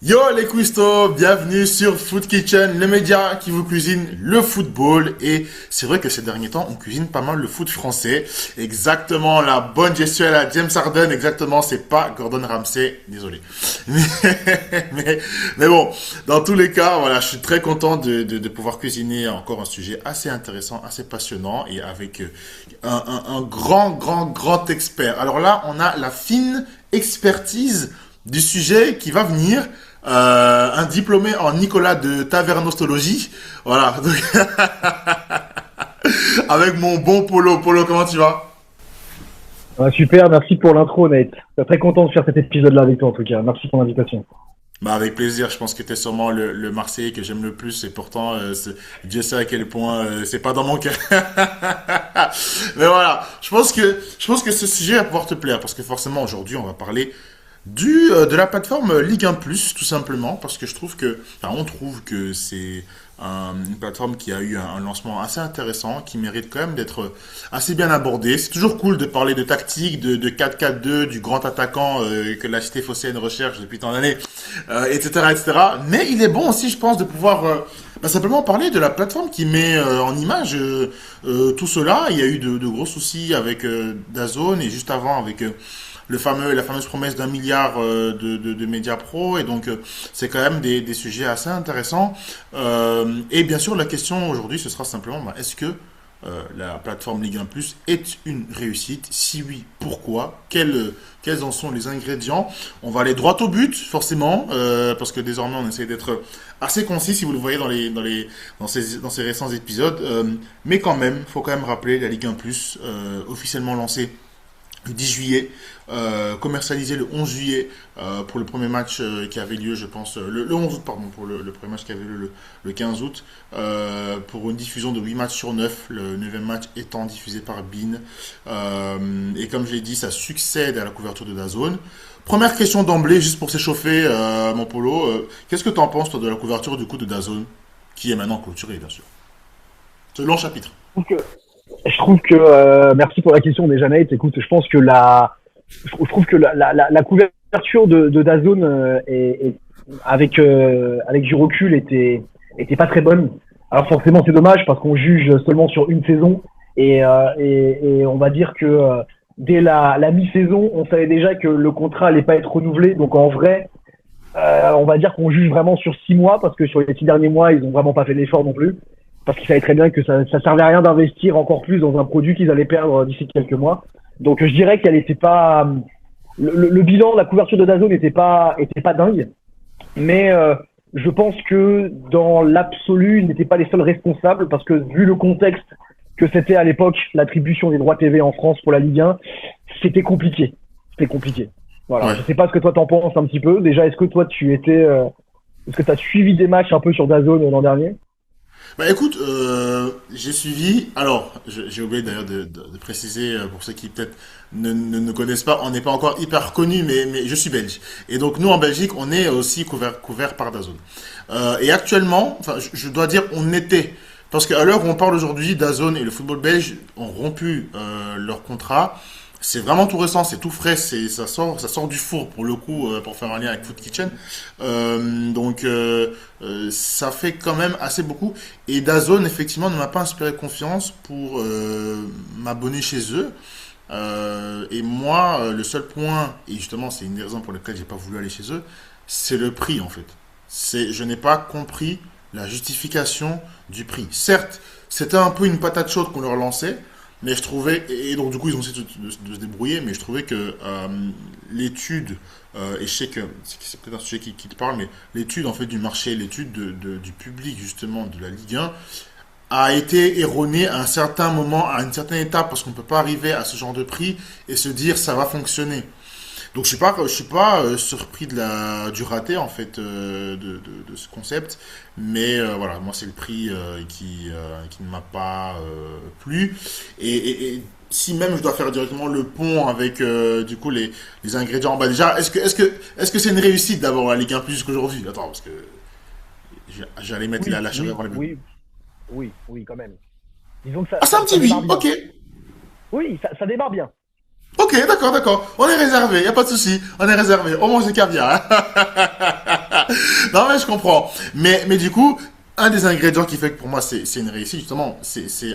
Yo les cuistots, bienvenue sur Food Kitchen, le média qui vous cuisine le football. Et c'est vrai que ces derniers temps, on cuisine pas mal le foot français. Exactement, la bonne gestion à la James Harden, exactement, c'est pas Gordon Ramsay, désolé. Mais bon, dans tous les cas, voilà, je suis très content de pouvoir cuisiner encore un sujet assez intéressant, assez passionnant et avec un grand expert. Alors là, on a la fine expertise du sujet qui va venir. Un diplômé en Nicolas de Tavernostologie. Voilà. Avec mon bon Polo. Polo, comment tu vas? Super, merci pour l'intro, Nate. Je suis très content de faire cet épisode-là avec toi, en tout cas. Merci pour l'invitation. Bah avec plaisir, je pense que tu es sûrement le Marseillais que j'aime le plus et pourtant Dieu sait à quel point c'est pas dans mon cœur. Mais voilà, je pense que ce sujet va pouvoir te plaire parce que forcément aujourd'hui on va parler de la plateforme Ligue 1 Plus, tout simplement, parce que je trouve que, enfin, on trouve que c'est une plateforme qui a eu un lancement assez intéressant, qui mérite quand même d'être assez bien abordée. C'est toujours cool de parler de tactique, de 4-4-2, du grand attaquant que la cité phocéenne recherche depuis tant d'années, etc., etc. Mais il est bon aussi, je pense, de pouvoir simplement parler de la plateforme qui met en image tout cela. Il y a eu de gros soucis avec DAZN et juste avant avec la fameuse promesse d'un milliard de médias pro, et donc c'est quand même des sujets assez intéressants. Et bien sûr, la question aujourd'hui, ce sera simplement, est-ce que la plateforme Ligue 1 Plus est une réussite? Si oui, pourquoi? Quels en sont les ingrédients? On va aller droit au but, forcément, parce que désormais on essaie d'être assez concis, si vous le voyez dans ces récents épisodes. Mais quand même, il faut quand même rappeler la Ligue 1 Plus, officiellement lancée le 10 juillet, commercialisé le 11 juillet pour le premier match qui avait lieu, je pense, le 11 août, pardon, pour le premier match qui avait lieu le 15 août, pour une diffusion de 8 matchs sur 9, le 9e match étant diffusé par BeIN. Et comme je l'ai dit, ça succède à la couverture de DAZN. Première question d'emblée, juste pour s'échauffer, mon Polo, qu'est-ce que tu en penses, toi, de la couverture du coup de DAZN, qui est maintenant clôturée, bien sûr? Ce long chapitre. Merci pour la question déjà, Nate. Écoute, je pense que je trouve que la couverture de DAZN avec du recul était pas très bonne. Alors forcément c'est dommage parce qu'on juge seulement sur une saison et on va dire que dès la mi-saison on savait déjà que le contrat allait pas être renouvelé. Donc en vrai, on va dire qu'on juge vraiment sur 6 mois parce que sur les 6 derniers mois ils ont vraiment pas fait d'effort non plus. Parce qu'ils savaient très bien que ça servait à rien d'investir encore plus dans un produit qu'ils allaient perdre d'ici quelques mois. Donc je dirais qu'elle était pas le bilan, la couverture de DAZN était pas dingue, mais je pense que dans l'absolu, ils n'étaient pas les seuls responsables parce que vu le contexte que c'était à l'époque l'attribution des droits TV en France pour la Ligue 1, c'était compliqué. Voilà, ouais. Je sais pas ce que toi t'en penses un petit peu. Déjà, est-ce que toi est-ce que t'as suivi des matchs un peu sur DAZN l'an dernier? Bah écoute, j'ai suivi. Alors, j'ai oublié d'ailleurs de préciser pour ceux qui peut-être ne connaissent pas, on n'est pas encore hyper connu, mais je suis belge. Et donc nous en Belgique, on est aussi couvert par DAZN. Et actuellement, enfin, je dois dire, on était, parce qu'à l'heure où on parle aujourd'hui, DAZN et le football belge ont rompu leur contrat. C'est vraiment tout récent, c'est tout frais, ça sort du four pour le coup, pour faire un lien avec Food Kitchen. Donc ça fait quand même assez beaucoup. Et DAZN effectivement ne m'a pas inspiré confiance pour m'abonner chez eux. Et moi, le seul point, et justement c'est une des raisons pour lesquelles j'ai pas voulu aller chez eux, c'est le prix en fait. Je n'ai pas compris la justification du prix. Certes, c'était un peu une patate chaude qu'on leur lançait. Mais je trouvais, et donc du coup ils ont essayé de se débrouiller, mais je trouvais que l'étude, et je sais que c'est peut-être un sujet qui te parle, mais l'étude en fait du marché, l'étude du public justement de la Ligue 1 a été erronée à un certain moment, à une certaine étape, parce qu'on ne peut pas arriver à ce genre de prix et se dire ça va fonctionner. Donc je suis pas surpris du raté en fait de ce concept, mais voilà, moi c'est le prix qui ne m'a pas plu, et si même je dois faire directement le pont avec du coup les ingrédients, bah déjà est-ce que c'est une réussite d'abord la Ligue 1 plus jusqu'aujourd'hui? Attends, parce que j'allais mettre Oui, la charrue oui, avant les bœufs. oui, quand même. Disons que Ah, c'est un petit démarre oui, bien. ok. Oui, ça démarre bien. Ok, d'accord. On est réservé, y a pas de souci. On est réservé. On mange du caviar. Hein. Non, mais je comprends. Mais du coup, un des ingrédients qui fait que pour moi c'est une réussite, justement,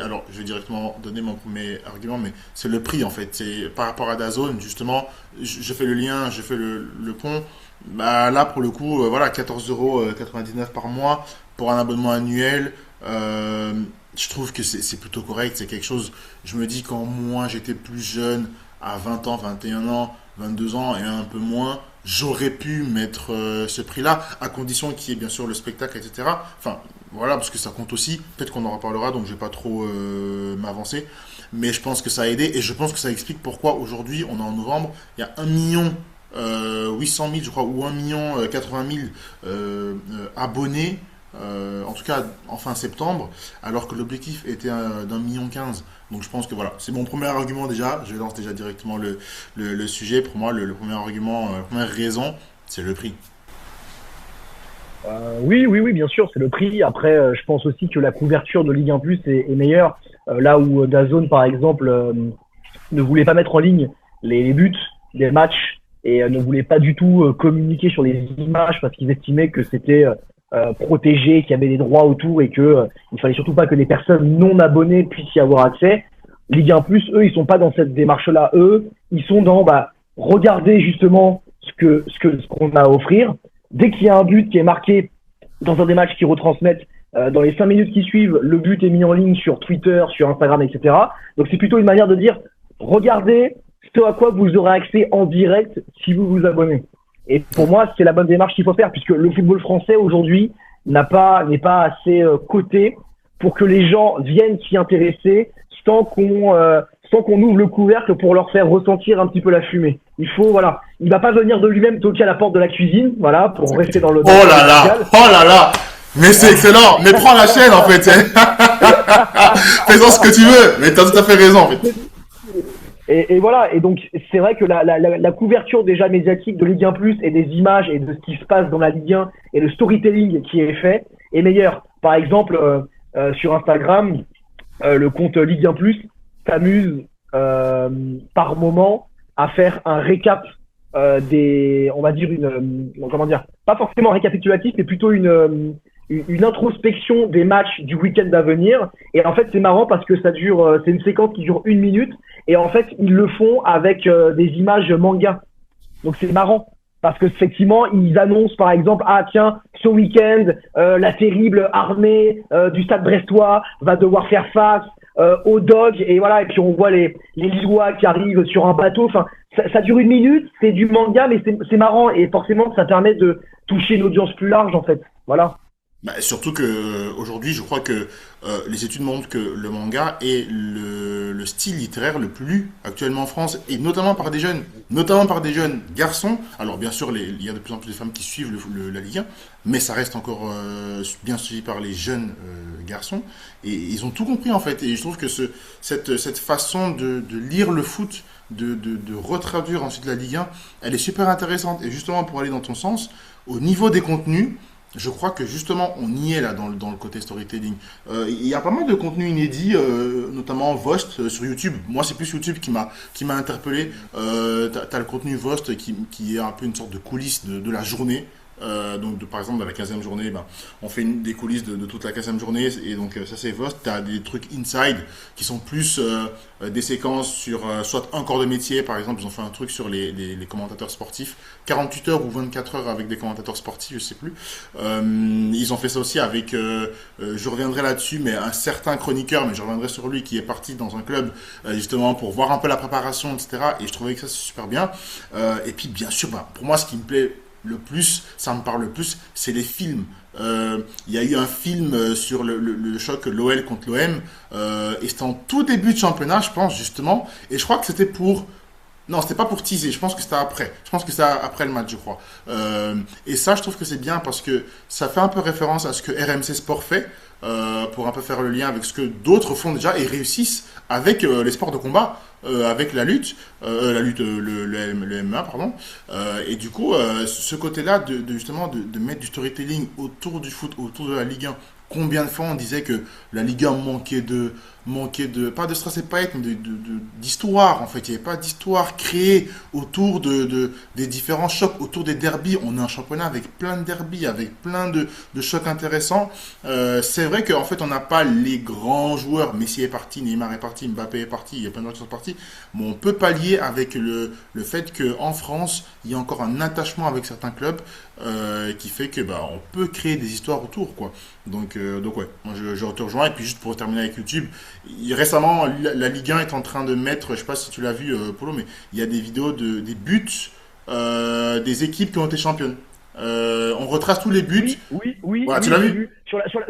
alors je vais directement donner mon premier argument, mais c'est le prix en fait. C'est par rapport à DAZN, justement, je fais le lien, je fais le pont. Bah, là, pour le coup, voilà, 14,99 € par mois pour un abonnement annuel. Je trouve que c'est plutôt correct. C'est quelque chose, je me dis, quand moi j'étais plus jeune, à 20 ans, 21 ans, 22 ans et un peu moins, j'aurais pu mettre ce prix-là, à condition qu'il y ait bien sûr le spectacle, etc. Enfin, voilà, parce que ça compte aussi. Peut-être qu'on en reparlera, donc je vais pas trop m'avancer. Mais je pense que ça a aidé et je pense que ça explique pourquoi aujourd'hui, on est en novembre, il y a 1 800 000, je crois, ou 1 80 000 abonnés, en tout cas en fin septembre, alors que l'objectif était d'1,15 million. Donc je pense que voilà, c'est mon premier argument déjà. Je lance déjà directement le sujet. Pour moi, le premier argument, la première raison, c'est le prix. Oui, oui, oui, bien sûr, c'est le prix. Après, je pense aussi que la couverture de Ligue 1 Plus est meilleure. Là où DAZN, par exemple, ne voulait pas mettre en ligne les buts des matchs et ne voulait pas du tout communiquer sur les images parce qu'ils estimaient que c'était protégé, qu'il y avait des droits autour et que il fallait surtout pas que les personnes non abonnées puissent y avoir accès. Ligue 1 Plus, eux, ils sont pas dans cette démarche-là. Eux, ils sont dans regarder justement ce qu'on a à offrir. Dès qu'il y a un but qui est marqué dans un des matchs qui retransmettent, dans les 5 minutes qui suivent, le but est mis en ligne sur Twitter, sur Instagram, etc. Donc c'est plutôt une manière de dire, regardez ce à quoi vous aurez accès en direct si vous vous abonnez. Et pour moi, c'est la bonne démarche qu'il faut faire, puisque le football français aujourd'hui n'est pas assez coté pour que les gens viennent s'y intéresser sans qu'on ouvre le couvercle pour leur faire ressentir un petit peu la fumée. Voilà, il va pas venir de lui-même toquer à la porte de la cuisine, voilà, pour rester dans le. Oh là là, oh là là, mais c'est excellent. Mais prends la chaîne en fait. Fais-en ce que tu veux. Mais t'as tout à fait raison en fait. Et voilà, et donc c'est vrai que la couverture déjà médiatique de Ligue 1 Plus et des images et de ce qui se passe dans la Ligue 1 et le storytelling qui est fait est meilleur. Par exemple, sur Instagram, le compte Ligue 1 Plus s'amuse par moment à faire un récap on va dire comment dire, pas forcément récapitulatif, mais plutôt une introspection des matchs du week-end à venir. Et en fait, c'est marrant parce que c'est une séquence qui dure 1 minute. Et en fait, ils le font avec des images manga. Donc c'est marrant. Parce que effectivement, ils annoncent par exemple, ah tiens, ce week-end, la terrible armée du Stade Brestois va devoir faire face aux dogs. Et voilà, et puis on voit les Lillois qui arrivent sur un bateau. Enfin, ça dure 1 minute, c'est du manga, mais c'est marrant. Et forcément, ça permet de toucher une audience plus large en fait. Voilà. Bah, surtout que aujourd'hui, je crois que les études montrent que le manga est le style littéraire le plus lu actuellement en France, et notamment par des jeunes garçons. Alors bien sûr, il y a de plus en plus de femmes qui suivent la Ligue 1, mais ça reste encore bien suivi par les jeunes garçons, et ils ont tout compris en fait. Et je trouve que cette façon de lire le foot, de retraduire ensuite la Ligue 1, elle est super intéressante. Et justement, pour aller dans ton sens, au niveau des contenus, je crois que justement on y est là dans le côté storytelling. Il y a pas mal de contenus inédits, notamment Vost sur YouTube. Moi c'est plus YouTube qui m'a interpellé. T'as le contenu Vost qui est un peu une sorte de coulisses de la journée. Par exemple, dans la 15e journée, on fait des coulisses de toute la 15e journée, et donc ça c'est Vost. Tu as des trucs inside qui sont plus des séquences sur soit un corps de métier. Par exemple, ils ont fait un truc sur les commentateurs sportifs, 48 heures ou 24 heures avec des commentateurs sportifs, je sais plus. Ils ont fait ça aussi avec, je reviendrai là-dessus, mais un certain chroniqueur, mais je reviendrai sur lui, qui est parti dans un club justement pour voir un peu la préparation, etc. Et je trouvais que ça c'est super bien. Et puis bien sûr, pour moi ce qui me plaît le plus, ça me parle le plus, c'est les films. Il y a eu un film sur le choc l'OL contre l'OM, et c'était en tout début de championnat, je pense, justement, et je crois que c'était pour... Non, c'était pas pour teaser, je pense que c'était après. Je pense que c'était après le match, je crois. Et ça, je trouve que c'est bien parce que ça fait un peu référence à ce que RMC Sport fait, pour un peu faire le lien avec ce que d'autres font déjà et réussissent avec les sports de combat, avec la lutte, le MMA, pardon. Et du coup, ce côté-là justement de mettre du storytelling autour du foot, autour de la Ligue 1. Combien de fois on disait que la Ligue 1 manquait manquait pas de strass et paillettes, mais d'histoire, en fait. Il n'y avait pas d'histoire créée autour des différents chocs, autour des derbies. On a un championnat avec plein de derbies, avec plein de chocs intéressants. C'est vrai qu'en fait, on n'a pas les grands joueurs. Messi est parti, Neymar est parti, Mbappé est parti, il y a plein de gens qui sont partis. Mais on peut pallier avec le fait qu'en France, il y a encore un attachement avec certains clubs qui fait que bah, on peut créer des histoires autour, quoi. Donc ouais, moi je te rejoins. Et puis juste pour terminer avec YouTube, récemment, la Ligue 1 est en train de mettre, je sais pas si tu l'as vu, Polo, mais il y a des vidéos des buts des équipes qui ont été championnes. On retrace tous les buts. Voilà, tu l'as j'ai vu? vu.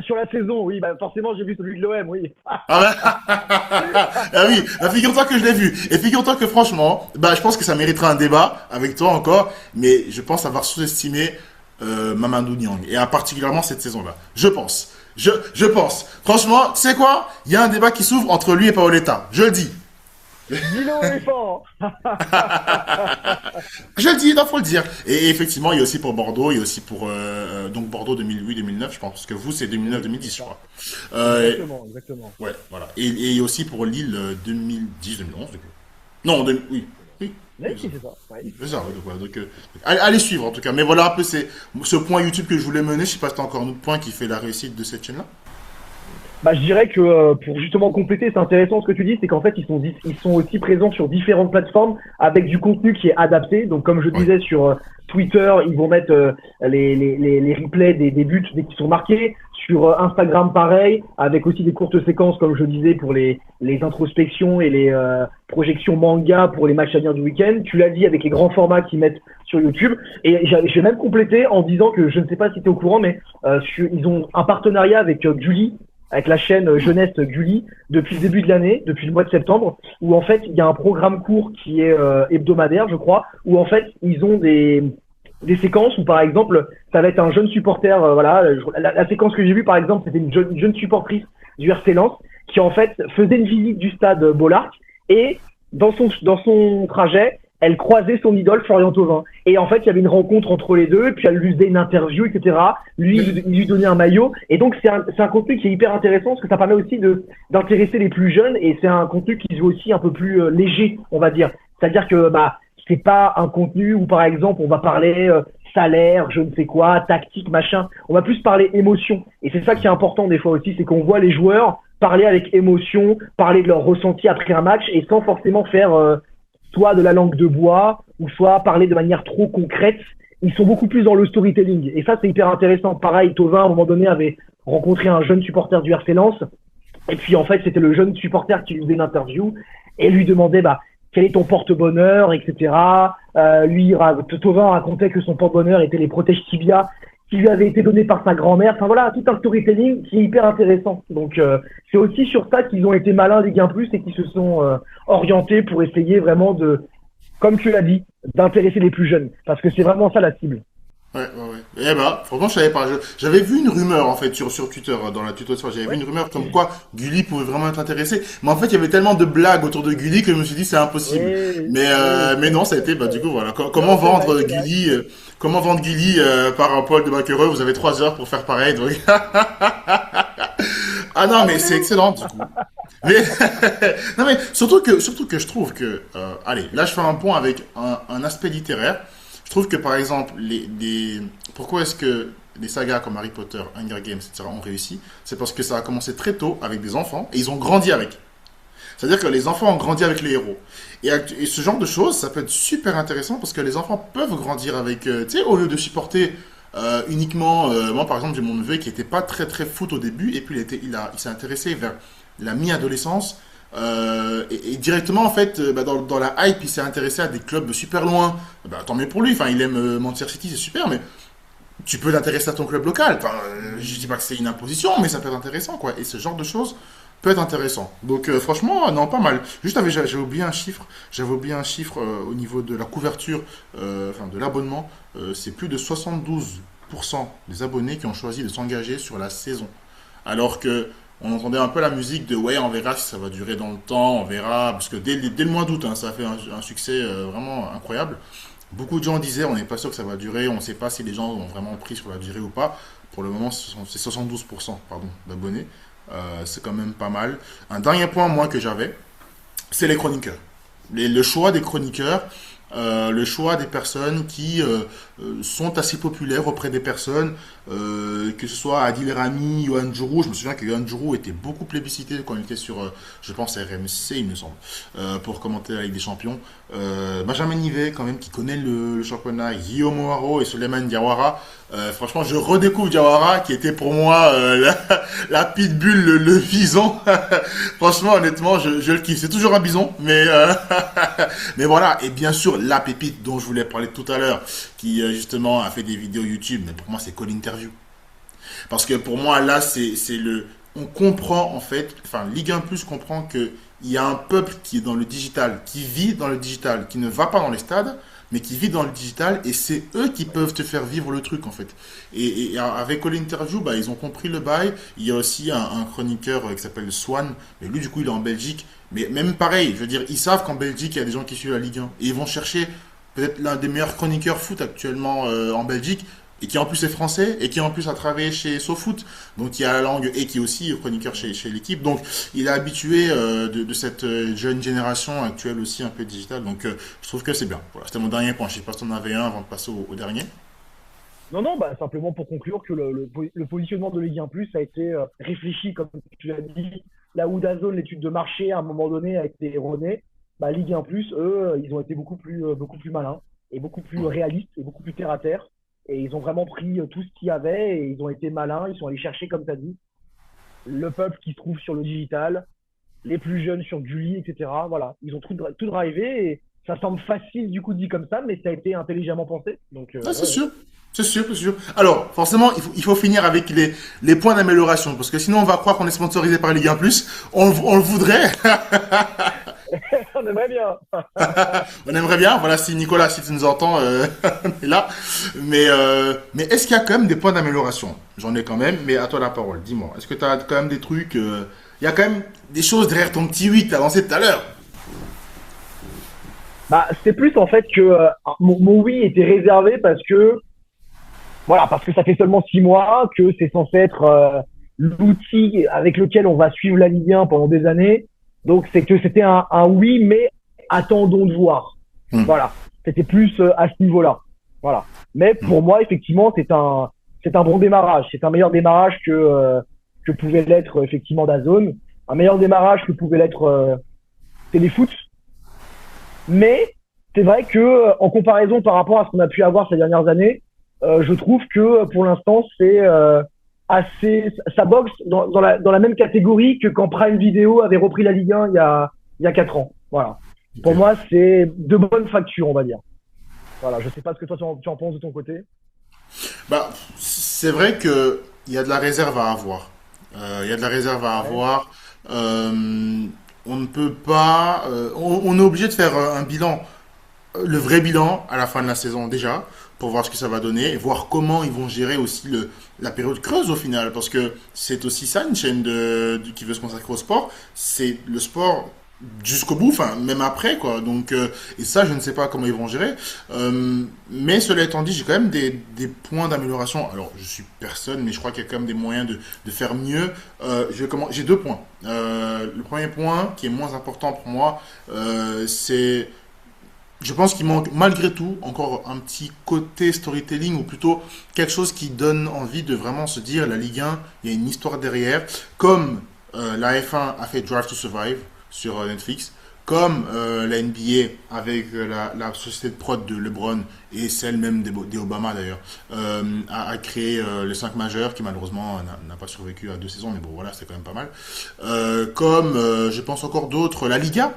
Sur la saison, oui, bah forcément j'ai vu celui de l'OM, oui. Ah, ah oui, bah, figure-toi que je l'ai vu. Et figure-toi que franchement, bah, je pense que ça mériterait un débat avec toi encore, mais je pense avoir sous-estimé Mamadou Niang, et particulièrement cette saison-là. Je pense. Je pense. Franchement, tu sais quoi? Il y a un débat qui s'ouvre entre lui et Paoletta. Je le dis. Dis-le éléphant. Je le dis, il faut le dire. Et effectivement, il y a aussi pour Bordeaux, il y a aussi pour donc Bordeaux 2008-2009, je pense, parce que vous c'est Oui, 2009-2010, c'est je ça. crois. Euh, Exactement. ouais, voilà. Et aussi pour Lille 2010-2011, du coup. Non, oui, oui, Mais oui, si, c'est ça. Ouais. c'est ça. Ouais, donc, voilà, allez suivre en tout cas. Mais voilà un peu c'est ce point YouTube que je voulais mener. Je sais pas si t'as encore un autre point qui fait la réussite de cette chaîne-là. Bah, je dirais que pour justement compléter, c'est intéressant ce que tu dis, c'est qu'en fait ils sont aussi présents sur différentes plateformes avec du contenu qui est adapté. Donc comme je Oui. disais sur Twitter, ils vont mettre les replays des buts dès qu'ils sont marqués. Sur Instagram, pareil, avec aussi des courtes séquences, comme je disais, pour les introspections et les projections manga pour les matchs à venir du week-end. Tu l'as dit avec les grands formats qu'ils mettent sur YouTube. Et j'ai même complété en disant que je ne sais pas si tu es au courant, mais ils ont un partenariat avec Gulli, avec la chaîne jeunesse Gulli depuis le début de l'année, depuis le mois de septembre, où en fait il y a un programme court qui est hebdomadaire, je crois, où en fait ils ont des séquences où par exemple ça va être un jeune supporter, voilà, la séquence que j'ai vue par exemple c'était une jeune supportrice du RC Lens qui en fait faisait une visite du stade Bollard et dans son trajet elle croisait son idole Florian Thauvin. Et en fait, il y avait une rencontre entre les deux, puis elle lui faisait une interview, etc. Lui, il lui donnait un maillot. Et donc, c'est un contenu qui est hyper intéressant, parce que ça permet aussi d'intéresser les plus jeunes, et c'est un contenu qui se veut aussi un peu plus léger, on va dire. C'est-à-dire que, bah, c'est pas un contenu où, par exemple, on va parler salaire, je ne sais quoi, tactique, machin. On va plus parler émotion. Et c'est ça qui est important des fois aussi, c'est qu'on voit les joueurs parler avec émotion, parler de leur ressenti après un match, et sans forcément faire soit de la langue de bois, ou soit parler de manière trop concrète. Ils sont beaucoup plus dans le storytelling. Et ça, c'est hyper intéressant. Pareil, Thauvin, à un moment donné, avait rencontré un jeune supporter du RC Lens. Et puis, en fait, c'était le jeune supporter qui lui faisait une interview et lui demandait, bah, quel est ton porte-bonheur, etc. Thauvin racontait que son porte-bonheur était les protèges tibia qui lui avaient été donnés par sa grand-mère. Enfin voilà, tout un storytelling qui est hyper intéressant. Donc c'est aussi sur ça qu'ils ont été malins Ligue 1 Plus et qu'ils se sont orientés pour essayer vraiment de, comme tu l'as dit, d'intéresser les plus jeunes. Parce que c'est vraiment ça la cible. Ouais, ouais, ouais. Eh bah, franchement, je savais pas. J'avais vu une rumeur, en fait, sur Twitter, dans la tutosphère. J'avais vu une rumeur comme quoi Gulli pouvait vraiment être intéressé. Mais en fait, il y avait tellement de blagues autour de Gulli que je me suis dit c'est impossible. Mais non, ça a été, bah, du coup, voilà. Comment vendre Gulli, par un Paul de Baquereux? Vous avez 3 heures pour faire pareil. Donc... ah non, mais c'est excellent, du coup. Mais, non, mais surtout que je trouve que, allez, là, je fais un point avec un aspect littéraire. Je trouve que par exemple, pourquoi est-ce que les sagas comme Harry Potter, Hunger Games, etc. ont réussi? C'est parce que ça a commencé très tôt avec des enfants et ils ont grandi avec. C'est-à-dire que les enfants ont grandi avec les héros. Et ce genre de choses, ça peut être super intéressant parce que les enfants peuvent grandir avec, tu sais, au lieu de supporter uniquement, moi par exemple, j'ai mon neveu qui était pas très très foot au début et puis il s'est intéressé vers la mi-adolescence. Et directement en fait dans la hype il s'est intéressé à des clubs super loin, bah, tant mieux pour lui, enfin il aime Manchester City, c'est super, mais tu peux t'intéresser à ton club local, enfin, je dis pas que c'est une imposition mais ça peut être intéressant quoi, et ce genre de choses peut être intéressant, donc franchement non, pas mal. Juste j'avais oublié un chiffre, au niveau de la couverture, enfin de l'abonnement, c'est plus de 72% des abonnés qui ont choisi de s'engager sur la saison, alors que on entendait un peu la musique de ouais, on verra si ça va durer dans le temps, on verra, parce que dès le mois d'août, hein, ça a fait un succès vraiment incroyable. Beaucoup de gens disaient on n'est pas sûr que ça va durer, on ne sait pas si les gens ont vraiment pris sur la durée ou pas. Pour le moment, c'est 72% pardon, d'abonnés. C'est quand même pas mal. Un dernier point, moi, que j'avais, c'est les chroniqueurs. Le choix des chroniqueurs, le choix des personnes qui sont assez populaires auprès des personnes, que ce soit Adil Rami, Yoann Djourou. Je me souviens que Yoann Djourou était beaucoup plébiscité quand il était sur, je pense, RMC, il me semble, pour commenter la Ligue des Champions. Benjamin Nivet, quand même, qui connaît le championnat, Guillaume O'Haro et Souleymane Diawara. Franchement, je redécouvre Diawara, qui était pour moi la pitbull, le bison. Franchement, honnêtement, je le kiffe. C'est toujours un bison, mais voilà. Et bien sûr, la pépite dont je voulais parler tout à l'heure, qui justement a fait des vidéos YouTube, mais pour moi, c'est Call Interview. Parce que pour moi, là, c'est le. On comprend en fait, enfin, Ligue 1 Plus comprend que il y a un peuple qui est dans le digital, qui vit dans le digital, qui ne va pas dans les stades, mais qui vit dans le digital, et c'est eux qui peuvent te faire vivre le truc en fait. Et avec All Interview, bah, ils ont compris le bail. Il y a aussi un chroniqueur qui s'appelle Swan, mais lui du coup il est en Belgique. Mais même pareil, je veux dire, ils savent qu'en Belgique il y a des gens qui suivent la Ligue 1, et ils vont chercher peut-être l'un des meilleurs chroniqueurs foot actuellement en Belgique, et qui en plus est français, et qui en plus a travaillé chez SoFoot, donc il y a la langue, et qui est aussi chroniqueur chez l'équipe. Donc il est habitué de cette jeune génération actuelle aussi un peu digitale, donc je trouve que c'est bien. Voilà, c'était mon dernier point. Je sais pas si on en avait un avant de passer au dernier. Non, non, bah, simplement pour conclure que le positionnement de Ligue 1 Plus a été réfléchi, comme tu l'as dit. Là où DAZN, l'étude de marché, à un moment donné, a été erronée, bah, Ligue 1 Plus, eux, ils ont été beaucoup plus malins et beaucoup plus Ouais. réalistes et beaucoup plus terre à terre. Et ils ont vraiment pris tout ce qu'il y avait et ils ont été malins. Ils sont allés chercher, comme tu as dit, le peuple qui se trouve sur le digital, les plus jeunes sur Gulli, etc. Voilà, ils ont tout drivé et ça semble facile du coup dit comme ça, mais ça a été intelligemment pensé. Donc, Ah, c'est ouais, ouais. sûr. C'est sûr, c'est sûr. Alors, forcément, il faut finir avec les points d'amélioration, parce que sinon on va croire qu'on est sponsorisé par Ligue 1+. On le voudrait, On aimerait bien. on aimerait bien. Voilà, si Nicolas, si tu nous entends, on est là. Mais est-ce qu'il y a quand même des points d'amélioration? J'en ai quand même, mais à toi la parole. Dis-moi, est-ce que tu as quand même des trucs, il y a quand même des choses derrière ton petit 8 que tu as lancé tout à l'heure? Bah, c'est plus en fait que mon oui était réservé parce que voilà, parce que ça fait seulement 6 mois que c'est censé être l'outil avec lequel on va suivre la Ligue 1 pendant des années. Donc c'est que c'était un oui, mais attendons de voir. Hmm. Voilà, c'était plus à ce niveau-là. Voilà. Mais Hmm. pour moi, effectivement, c'est un bon démarrage. C'est un meilleur démarrage que pouvait l'être effectivement DAZN, un meilleur démarrage que pouvait l'être Téléfoot. Mais c'est vrai que en comparaison par rapport à ce qu'on a pu avoir ces dernières années, je trouve que pour l'instant c'est assez, ça boxe dans la même catégorie que quand Prime Video avait repris la Ligue 1 il y a 4 ans. Voilà. Ok. Pour moi, c'est de bonne facture, on va dire. Voilà. Je sais pas ce que toi tu en penses de ton côté. Bah, c'est vrai que il y a de la réserve à avoir. Il y a de la réserve à Ouais. avoir. On ne peut pas. On est obligé de faire un bilan, le vrai bilan à la fin de la saison déjà, pour voir ce que ça va donner et voir comment ils vont gérer aussi la période creuse au final, parce que c'est aussi ça une chaîne qui veut se consacrer au sport, c'est le sport jusqu'au bout, enfin même après quoi. Donc et ça je ne sais pas comment ils vont gérer. Mais cela étant dit, j'ai quand même des points d'amélioration. Alors je suis personne, mais je crois qu'il y a quand même des moyens de faire mieux. J'ai deux points. Le premier point qui est moins important pour moi, c'est je pense qu'il manque malgré tout encore un petit côté storytelling ou plutôt quelque chose qui donne envie de vraiment se dire la Ligue 1, il y a une histoire derrière, comme la F1 a fait Drive to Survive sur Netflix, comme la NBA avec la société de prod de LeBron et celle même des Obama d'ailleurs, a créé les 5 majeurs qui malheureusement n'a pas survécu à 2 saisons, mais bon voilà, c'est quand même pas mal. Comme je pense encore d'autres, la Liga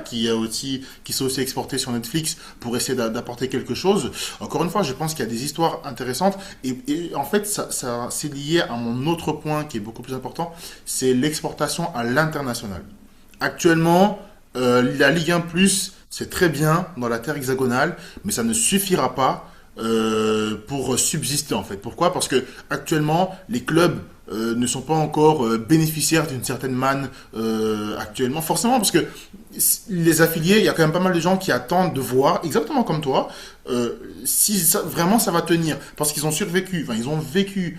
qui s'est aussi exportée sur Netflix pour essayer d'apporter quelque chose. Encore une fois, je pense qu'il y a des histoires intéressantes et en fait, ça c'est lié à mon autre point qui est beaucoup plus important, c'est l'exportation à l'international. Actuellement, la Ligue 1 Plus, c'est très bien dans la terre hexagonale, mais ça ne suffira pas pour subsister en fait. Pourquoi? Parce que actuellement, les clubs ne sont pas encore bénéficiaires d'une certaine manne actuellement. Forcément, parce que les affiliés, il y a quand même pas mal de gens qui attendent de voir, exactement comme toi, si vraiment ça va tenir. Parce qu'ils ont survécu, enfin ils ont vécu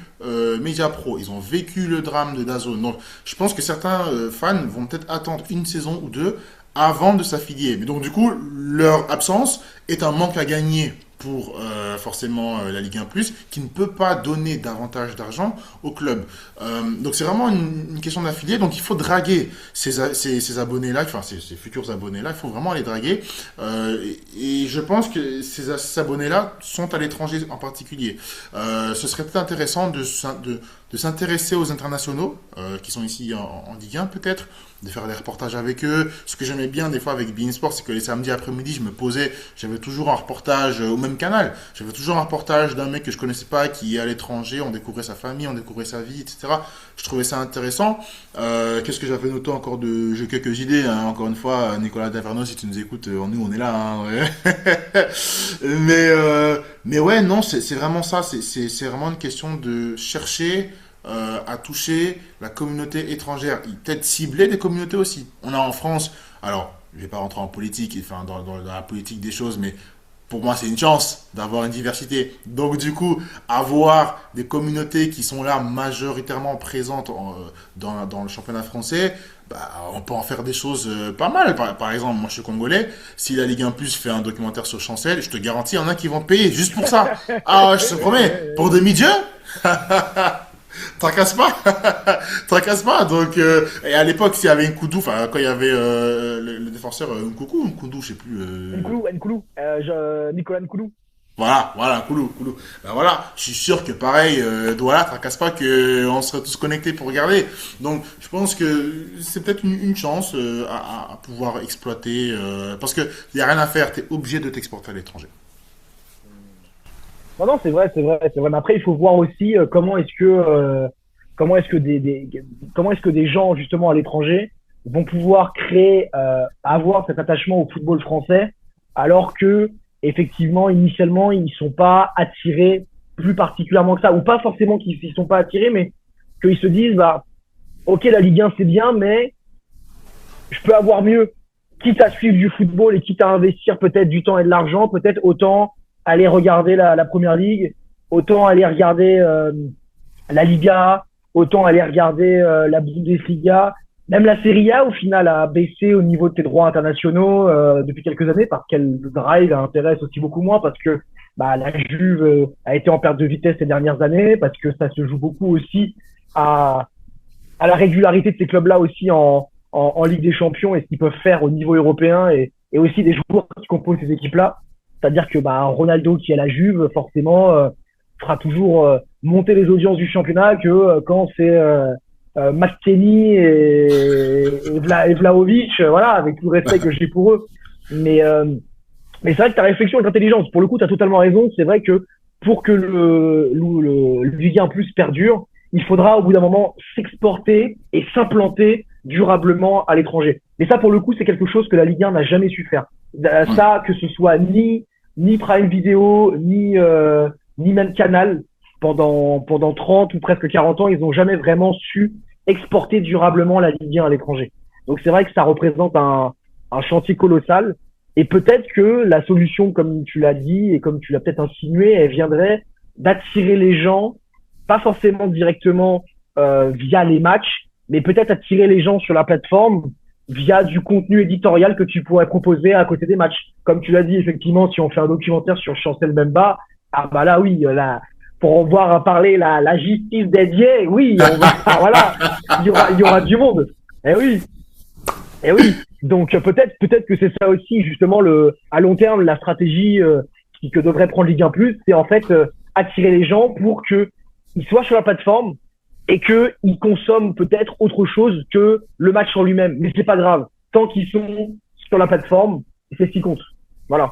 Media Pro, ils ont vécu le drame de DAZN. Donc je pense que certains fans vont peut-être attendre une saison ou deux avant de s'affilier. Mais donc du coup, leur absence est un manque à gagner pour forcément la Ligue 1+, qui ne peut pas donner davantage d'argent au club. Donc c'est vraiment une question d'affilié, donc il faut draguer ces abonnés-là, enfin ces futurs abonnés-là, il faut vraiment les draguer. Et je pense que ces abonnés-là sont à l'étranger en particulier. Ce serait peut-être intéressant de s'intéresser aux internationaux qui sont ici en Ligue 1 peut-être, de faire des reportages avec eux. Ce que j'aimais bien des fois avec beIN Sport, c'est que les samedis après-midi, je me posais, j'avais toujours un reportage au même canal. J'avais toujours un reportage d'un mec que je connaissais pas qui est à l'étranger, on découvrait sa famille, on découvrait sa vie, etc. Je trouvais ça intéressant. Qu'est-ce que j'avais noté encore de... J'ai quelques idées, hein. Encore une fois, Nicolas Taverneau, si tu nous écoutes, nous on est là. Hein, ouais. mais ouais, non, c'est vraiment ça. C'est vraiment une question de chercher à toucher la communauté étrangère, peut-être cibler des communautés aussi. On a en France, alors je vais pas rentrer en politique, enfin dans la politique des choses, mais pour moi c'est une chance d'avoir une diversité. Donc du coup, avoir des communautés qui sont là majoritairement présentes dans le championnat français, bah, on peut en faire des choses pas mal. Par exemple, moi je suis congolais, si la Ligue 1 Plus fait un documentaire sur Chancel, je te garantis, il y en a qui vont te payer juste pour ça. Ah, je te promets, pour demi-dieu. Tracasse pas, tracasse pas. Donc, et à l'époque, s'il y avait Nkoudou, enfin, quand il y avait le défenseur Nkoudou, je sais plus. Nkoulou, Nicolas Nkoulou. Voilà, Nkoulou. Ben voilà, je suis sûr que pareil, voilà, tracasse pas que on serait tous connectés pour regarder. Donc, je pense que c'est peut-être une chance à pouvoir exploiter, parce que il y a rien à faire, t'es obligé de t'exporter à l'étranger. Non, non, c'est vrai. Mais après, il faut voir aussi comment est-ce que comment est-ce que des gens justement à l'étranger vont pouvoir créer, avoir cet attachement au football français, alors que effectivement, initialement, ils sont pas attirés plus particulièrement que ça, ou pas forcément qu'ils y sont pas attirés, mais qu'ils se disent, bah, ok, la Ligue 1 c'est bien, mais je peux avoir mieux. Quitte à suivre du football et quitte à investir peut-être du temps et de l'argent, peut-être autant aller regarder la Première Ligue, autant aller regarder la Liga, autant aller regarder la Bundesliga, même la Serie A au final a baissé au niveau de tes droits internationaux depuis quelques années parce qu'elle drive intéresse aussi beaucoup moins parce que bah la Juve a été en perte de vitesse ces dernières années parce que ça se joue beaucoup aussi à la régularité de ces clubs-là aussi en Ligue des Champions et ce qu'ils peuvent faire au niveau européen et aussi des joueurs qui composent ces équipes-là. C'est-à-dire que bah, Ronaldo qui est à la Juve, forcément, fera toujours monter les audiences du championnat que quand c'est McKennie et Vlahovic, voilà, avec tout le respect que j'ai pour eux. Mais c'est vrai que ta réflexion est intelligente. Pour le coup, tu as totalement raison. C'est vrai que pour que le Ligue 1 Plus perdure, il faudra au bout d'un moment s'exporter et s'implanter durablement à l'étranger. Mais ça, pour le coup, c'est quelque chose que la Ligue 1 n'a jamais su faire. Ça, que ce soit ni Prime Video, ni même Canal, pendant 30 ou presque 40 ans, ils n'ont jamais vraiment su exporter durablement la Ligue 1 à l'étranger. Donc c'est vrai que ça représente un chantier colossal. Et peut-être que la solution, comme tu l'as dit et comme tu l'as peut-être insinué, elle viendrait d'attirer les gens, pas forcément directement via les matchs, mais peut-être attirer les gens sur la plateforme via du contenu éditorial que tu pourrais proposer à côté des matchs. Comme tu l'as dit, effectivement, si on fait un documentaire sur Chancel Mbemba, ah bah là oui, là, pour en voir parler la justice dédiée, oui, on va, voilà, il y aura du monde. Eh oui. Donc peut-être que c'est ça aussi justement à long terme la stratégie que devrait prendre Ligue 1+, c'est en fait attirer les gens pour que ils soient sur la plateforme et que ils consomment peut-être autre chose que le match en lui-même. Mais c'est pas grave, tant qu'ils sont sur la plateforme, c'est ce qui compte. Voilà.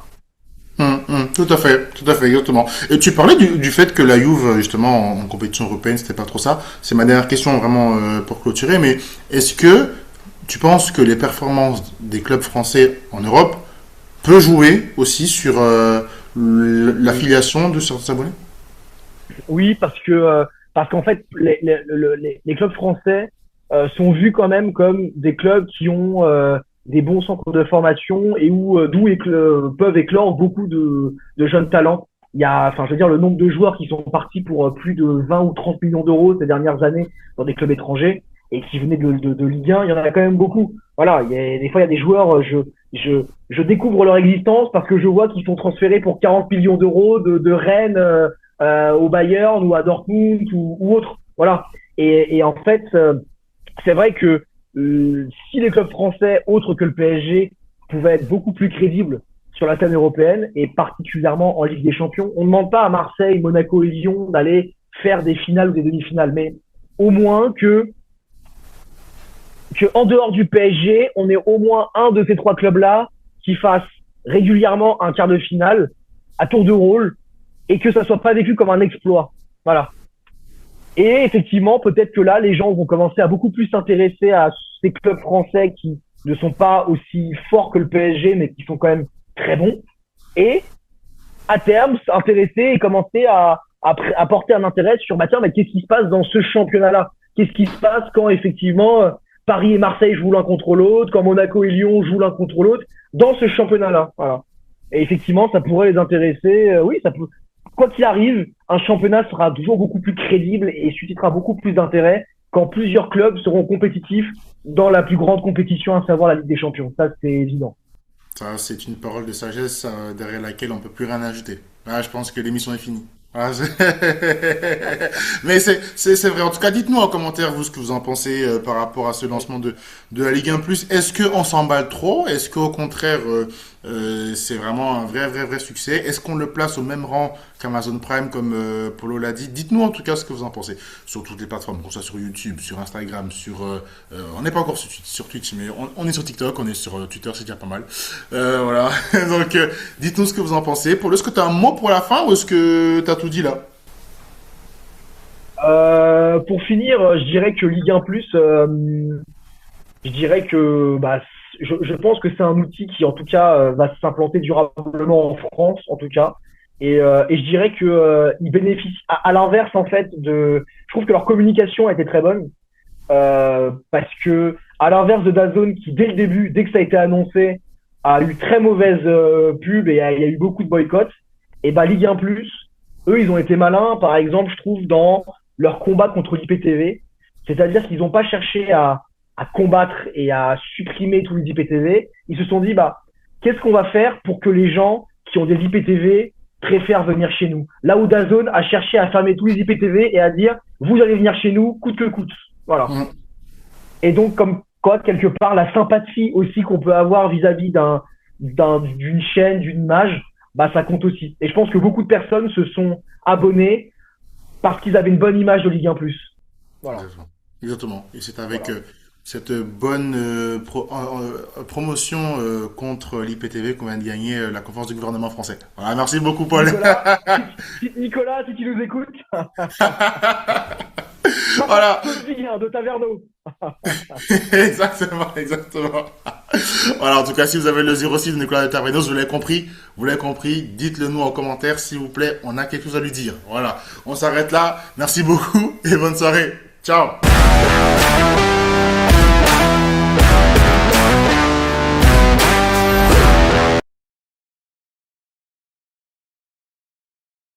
Tout à fait, exactement. Et tu parlais du fait que la Juve, justement, en compétition européenne, c'était pas trop ça. C'est ma dernière question, vraiment, pour clôturer. Mais est-ce que tu penses que les performances des clubs français en Europe peut jouer aussi sur l'affiliation de certains abonnés? Oui, parce que parce qu'en fait, les clubs français sont vus quand même comme des clubs qui ont des bons centres de formation et peuvent éclore beaucoup de jeunes talents. Il y a, enfin, je veux dire, le nombre de joueurs qui sont partis pour plus de 20 ou 30 millions d'euros ces dernières années dans des clubs étrangers et qui venaient de Ligue 1, il y en a quand même beaucoup. Voilà, des fois, il y a des joueurs, je découvre leur existence parce que je vois qu'ils sont transférés pour 40 millions d'euros de Rennes au Bayern ou à Dortmund ou autre. Voilà. Et en fait, c'est vrai que si les clubs français, autres que le PSG, pouvaient être beaucoup plus crédibles sur la scène européenne et particulièrement en Ligue des Champions, on ne demande pas à Marseille, Monaco et Lyon d'aller faire des finales ou des demi-finales, mais au moins que en dehors du PSG, on ait au moins un de ces trois clubs-là qui fasse régulièrement un quart de finale à tour de rôle et que ça soit pas vécu comme un exploit. Voilà. Et effectivement, peut-être que là, les gens vont commencer à beaucoup plus s'intéresser à ces clubs français qui ne sont pas aussi forts que le PSG, mais qui sont quand même très bons. Et à terme, s'intéresser et commencer à porter un intérêt sur, bah tiens, mais qu'est-ce qui se passe dans ce championnat-là? Qu'est-ce qui se passe quand effectivement Paris et Marseille jouent l'un contre l'autre, quand Monaco et Lyon jouent l'un contre l'autre, dans ce championnat-là. Voilà. Et effectivement, ça pourrait les intéresser. Oui, ça peut. Quoi qu'il arrive, un championnat sera toujours beaucoup plus crédible et suscitera beaucoup plus d'intérêt quand plusieurs clubs seront compétitifs dans la plus grande compétition, à savoir la Ligue des Champions. Ça, c'est évident. Ça, c'est une parole de sagesse derrière laquelle on peut plus rien ajouter. Ah, je pense que l'émission est finie. Ah, mais c'est vrai. En tout cas, dites-nous en commentaire vous ce que vous en pensez par rapport à ce lancement de la Ligue 1 Plus. Est-ce que on s'emballe trop? Est-ce qu'au contraire c'est vraiment un vrai succès? Est-ce qu'on le place au même rang qu'Amazon Prime comme Polo l'a dit? Dites-nous en tout cas ce que vous en pensez sur toutes les plateformes, qu'on soit sur YouTube, sur Instagram, on n'est pas encore sur Twitch, mais on est sur TikTok, on est sur Twitter, c'est déjà pas mal. Voilà. Donc dites-nous ce que vous en pensez. Polo, est-ce que tu as un mot pour la fin ou est-ce que tu as tout dit là? Pour finir, je dirais que Ligue 1 Plus, je dirais que bah, je pense que c'est un outil qui en tout cas va s'implanter durablement en France en tout cas et je dirais que il bénéficie à l'inverse en fait je trouve que leur communication a été très bonne parce que à l'inverse de DAZN qui dès le début dès que ça a été annoncé a eu très mauvaise pub et il y a eu beaucoup de boycotts et bah Ligue 1 Plus eux ils ont été malins par exemple je trouve dans leur combat contre l'IPTV, c'est-à-dire qu'ils n'ont pas cherché à combattre et à supprimer tous les IPTV. Ils se sont dit, bah, qu'est-ce qu'on va faire pour que les gens qui ont des IPTV préfèrent venir chez nous? Là où DAZN a cherché à fermer tous les IPTV et à dire, vous allez venir chez nous, coûte que coûte. Voilà. Et donc, comme quoi, quelque part, la sympathie aussi qu'on peut avoir vis-à-vis d'une chaîne, d'une image, bah, ça compte aussi. Et je pense que beaucoup de personnes se sont abonnées parce qu'ils avaient une bonne image de Ligue 1+. Voilà. Exactement. Et c'est avec Voilà. cette bonne promotion contre l'IPTV qu'on vient de gagner la conférence du gouvernement français. Voilà, merci beaucoup, Paul. Nicolas, si tu nous écoutes. Voilà. De Taverneau. Exactement. Voilà, en tout cas, si vous avez le 06 de Nicolas de Tavernos, vous l'avez compris, dites-le nous en commentaire, s'il vous plaît, on a quelque chose à lui dire. Voilà, on s'arrête là, merci beaucoup et bonne soirée. Ciao.